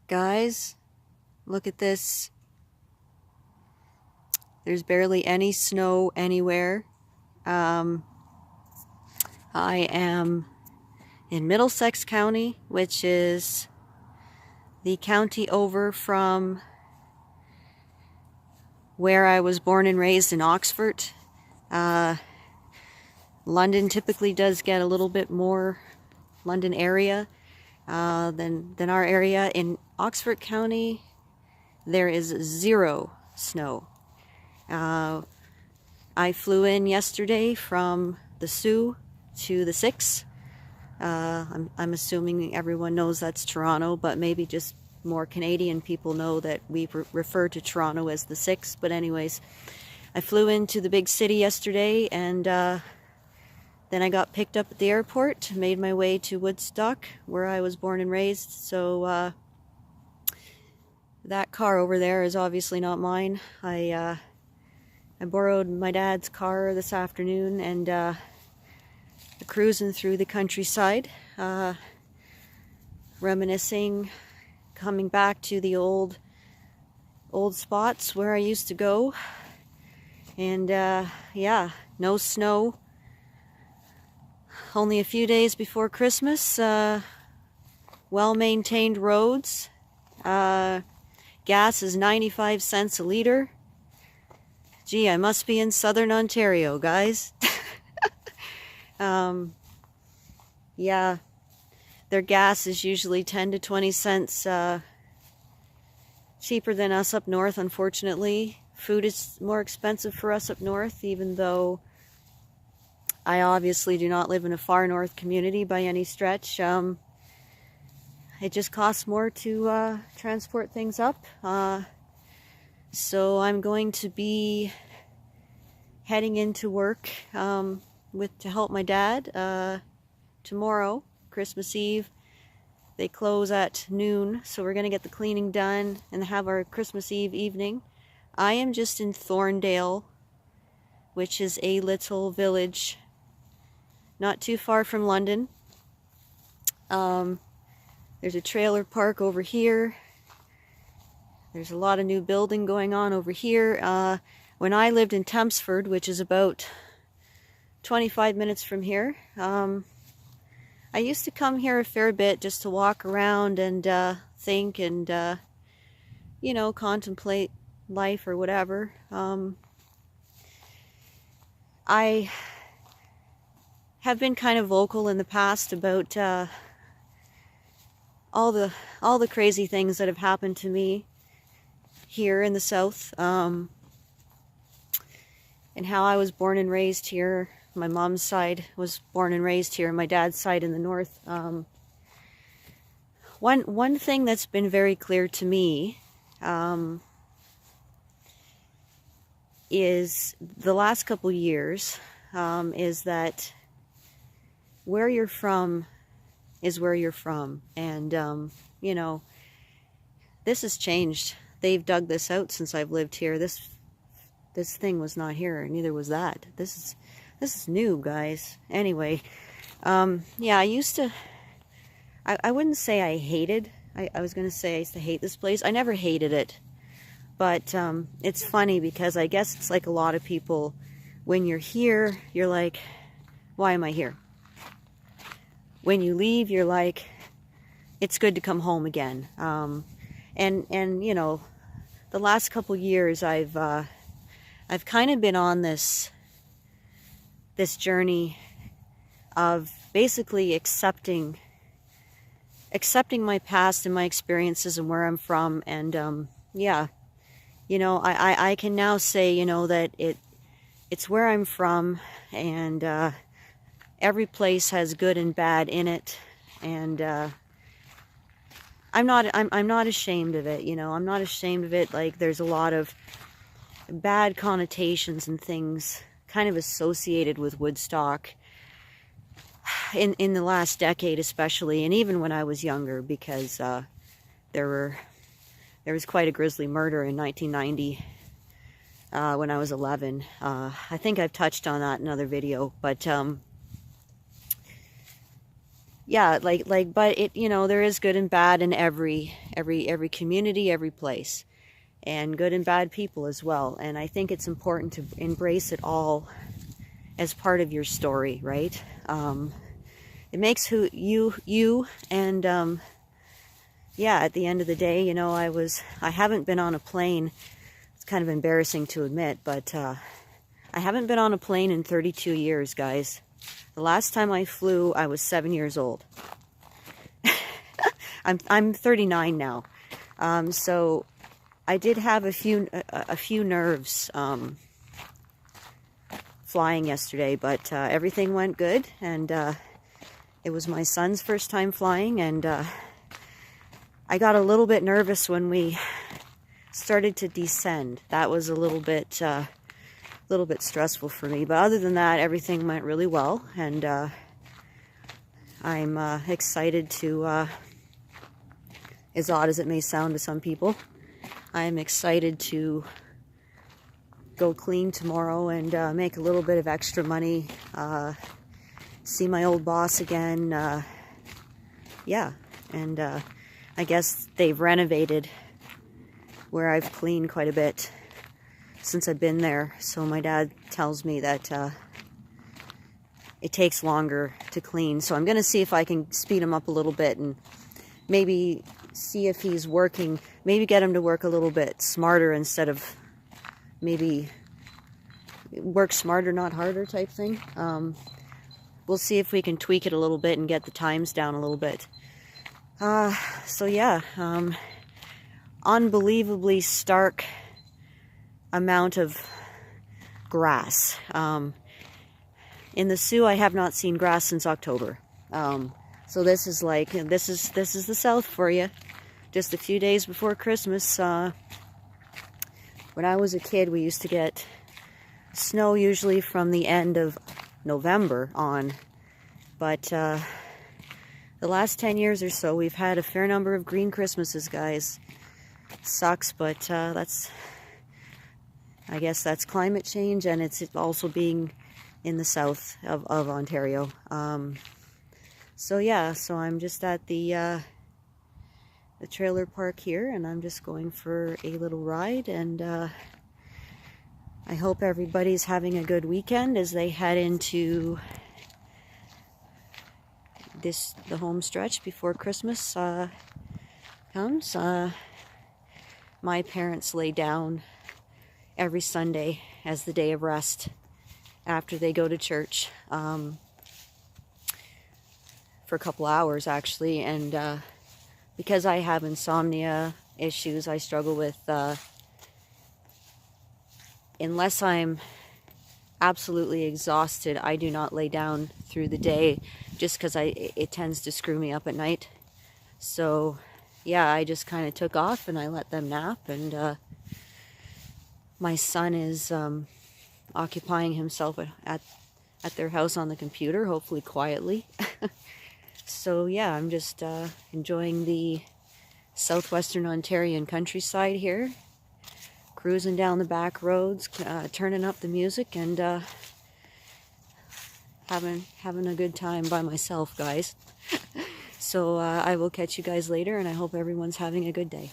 Guys, look at this. There's barely any snow anywhere. I am in Middlesex County, which is the county over from where I was born and raised in Oxford. London typically does get a little bit more, London area, than our area. In Oxford County, there is 0 snow. I flew in yesterday from the Sioux to the 6. I'm assuming everyone knows that's Toronto, but maybe just more Canadian people know that we refer to Toronto as the 6. But anyways, I flew into the big city yesterday, and then I got picked up at the airport, made my way to Woodstock, where I was born and raised. So that car over there is obviously not mine. I borrowed my dad's car this afternoon and cruising through the countryside, reminiscing, coming back to the old spots where I used to go. And yeah, no snow. Only a few days before Christmas. Well-maintained roads. Gas is 95 cents a liter. Gee, I must be in southern Ontario, guys. Yeah, their gas is usually 10 to 20 cents cheaper than us up north, unfortunately. Food is more expensive for us up north, even though I obviously do not live in a far north community by any stretch. It just costs more to transport things up. So I'm going to be heading into work to help my dad tomorrow, Christmas Eve. They close at noon, so we're going to get the cleaning done and have our Christmas Eve evening. I am just in Thorndale, which is a little village not too far from London. There's a trailer park over here. There's a lot of new building going on over here. When I lived in Tempsford, which is about 25 minutes from here, I used to come here a fair bit just to walk around and think and, you know, contemplate life or whatever. I have been kind of vocal in the past about all the crazy things that have happened to me here in the South, and how I was born and raised here. My mom's side was born and raised here, my dad's side in the North. One thing that's been very clear to me is the last couple years is that where you're from is where you're from. And, you know, this has changed. They've dug this out since I've lived here. This thing was not here, neither was that. This is new, guys. Anyway, yeah, I wouldn't say I hated, I was going to say I used to hate this place. I never hated it. But it's funny because I guess it's like a lot of people, when you're here, you're like, why am I here? When you leave, you're like, it's good to come home again. And you know, the last couple years I've kind of been on this journey of basically accepting my past and my experiences and where I'm from. And yeah, you know, I can now say, you know, that it's where I'm from, and every place has good and bad in it, and I'm not ashamed of it, you know. I'm not ashamed of it. Like, there's a lot of bad connotations and things kind of associated with Woodstock in the last decade especially, and even when I was younger, because there was quite a grisly murder in 1990 when I was 11. I think I've touched on that in another video, but yeah, but it, you know, there is good and bad in every community, every place, and good and bad people as well. And I think it's important to embrace it all as part of your story, right? It makes who you, and yeah, at the end of the day, you know, I haven't been on a plane. It's kind of embarrassing to admit, but I haven't been on a plane in 32 years, guys. The last time I flew, I was 7 years old. I'm 39 now, so I did have a few nerves flying yesterday, but everything went good, and it was my son's first time flying, and I got a little bit nervous when we started to descend. That was a little bit stressful for me, but other than that, everything went really well, and I'm excited to, as odd as it may sound to some people, I'm excited to go clean tomorrow and make a little bit of extra money, see my old boss again, yeah, and I guess they've renovated where I've cleaned quite a bit since I've been there, so my dad tells me that it takes longer to clean, so I'm going to see if I can speed him up a little bit and maybe see if he's working, maybe get him to work a little bit smarter instead of maybe work smarter, not harder type thing. We'll see if we can tweak it a little bit and get the times down a little bit. So yeah, unbelievably stark amount of grass. In the Sioux, I have not seen grass since October. So this is like, this is the South for you. Just a few days before Christmas, when I was a kid, we used to get snow usually from the end of November on, but the last 10 years or so, we've had a fair number of green Christmases, guys. Sucks, but I guess that's climate change, and it's also being in the south of Ontario. So yeah, so I'm just at the trailer park here, and I'm just going for a little ride, and I hope everybody's having a good weekend as they head into the home stretch before Christmas comes. My parents lay down every Sunday as the day of rest after they go to church for a couple hours actually, and because I have insomnia issues, I struggle with unless I'm absolutely exhausted, I do not lay down through the day, just because it tends to screw me up at night. So yeah, I just kind of took off and I let them nap, and my son is occupying himself at their house on the computer, hopefully quietly. So yeah, I'm just enjoying the southwestern Ontarian countryside here, cruising down the back roads, turning up the music, and having a good time by myself, guys. So I will catch you guys later, and I hope everyone's having a good day.